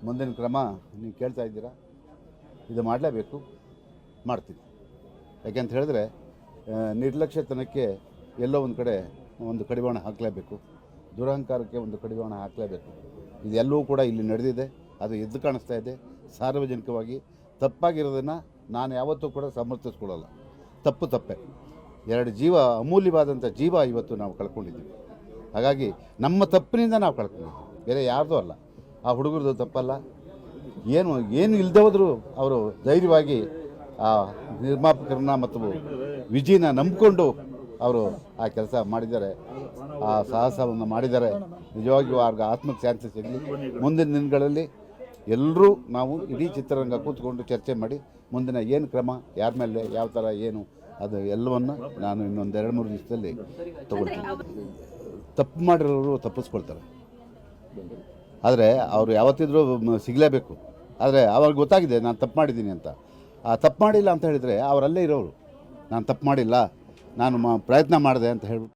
ಮುಂದಿನ ಕ್ರಮ ನೀವು ಕೇಳ್ತಾ ಇದ್ದೀರಾ, ಇದು ಮಾಡಲೇಬೇಕು, ಮಾಡ್ತೀನಿ. ಯಾಕೆಂತ ಹೇಳಿದ್ರೆ ನಿರ್ಲಕ್ಷ್ಯತನಕ್ಕೆ ಎಲ್ಲೋ ಒಂದು ಕಡೆ ಒಂದು ಕಡಿವಾಣ ಹಾಕಲೇಬೇಕು, ದುರಹಂಕಾರಕ್ಕೆ ಒಂದು ಕಡಿವಾಣ ಹಾಕಲೇಬೇಕು. ಇದೆಲ್ಲವೂ ಕೂಡ ಇಲ್ಲಿ ನಡೆದಿದೆ, ಅದು ಎದ್ದು ಕಾಣಿಸ್ತಾ ಇದೆ. ಸಾರ್ವಜನಿಕವಾಗಿ ತಪ್ಪಾಗಿರೋದನ್ನು ನಾನು ಯಾವತ್ತೂ ಕೂಡ ಸಮರ್ಥಿಸ್ಕೊಳ್ಳಲ್ಲ. ತಪ್ಪೇ. 2 ಜೀವ, ಅಮೂಲ್ಯವಾದಂಥ ಜೀವ ಇವತ್ತು ನಾವು ಕಳ್ಕೊಂಡಿದ್ದೀವಿ. ಹಾಗಾಗಿ ನಮ್ಮ ತಪ್ಪಿನಿಂದ ನಾವು ಕಳ್ಕೊಂಡಿದ್ದೀವಿ, ಬೇರೆ ಯಾರ್ದೂ ಅಲ್ಲ. ಆ ಹುಡುಗರದು ತಪ್ಪಲ್ಲ. ಏನು ಇಲ್ಲದೆ ಹೋದರೂ ಅವರು ಧೈರ್ಯವಾಗಿ ಆ ನಿರ್ಮಾಪಕರನ್ನ ಮತ್ತು ವಿಜಿನ ನಂಬಿಕೊಂಡು ಅವರು ಆ ಕೆಲಸ ಮಾಡಿದ್ದಾರೆ, ಆ ಸಾಹಸವನ್ನು ಮಾಡಿದ್ದಾರೆ. ನಿಜವಾಗಿಯೂ ಅವ್ರಿಗೆ ಆತ್ಮಕ್ಕೆ ಶಾಂತಿ ಸಿಗಲಿ. ಮುಂದಿನ ದಿನಗಳಲ್ಲಿ ಎಲ್ಲರೂ ನಾವು ಇಡೀ ಚಿತ್ರರಂಗ ಕೂತ್ಕೊಂಡು ಚರ್ಚೆ ಮಾಡಿ ಮುಂದಿನ ಏನು ಕ್ರಮ, ಯಾರ ಮೇಲೆ ಯಾವ ಥರ ಏನು, ಅದು ಎಲ್ಲವನ್ನು ನಾನು ಇನ್ನೊಂದು 2-3 ದಿವಸದಲ್ಲಿ ತಗೊಳ್ತೀನಿ. ತಪ್ಪು ಮಾಡಿರೋರು ತಪ್ಪಿಸ್ಕೊಳ್ತಾರೆ, ಆದರೆ ಅವರು ಯಾವತ್ತಿದ್ರೂ ಸಿಗಲೇಬೇಕು. ಆದರೆ ಅವ್ರಿಗೆ ಗೊತ್ತಾಗಿದೆ ನಾನು ತಪ್ಪು ಮಾಡಿದ್ದೀನಿ ಅಂತ. ಆ ತಪ್ಪು ಮಾಡಿಲ್ಲ ಅಂತ ಹೇಳಿದರೆ ಅವರಲ್ಲೇ ಇರೋರು, ನಾನು ತಪ್ಪು ಮಾಡಿಲ್ಲ, ನಾನು ಪ್ರಯತ್ನ ಮಾಡಿದೆ ಅಂತ ಹೇಳ್ಬಿಟ್ಟು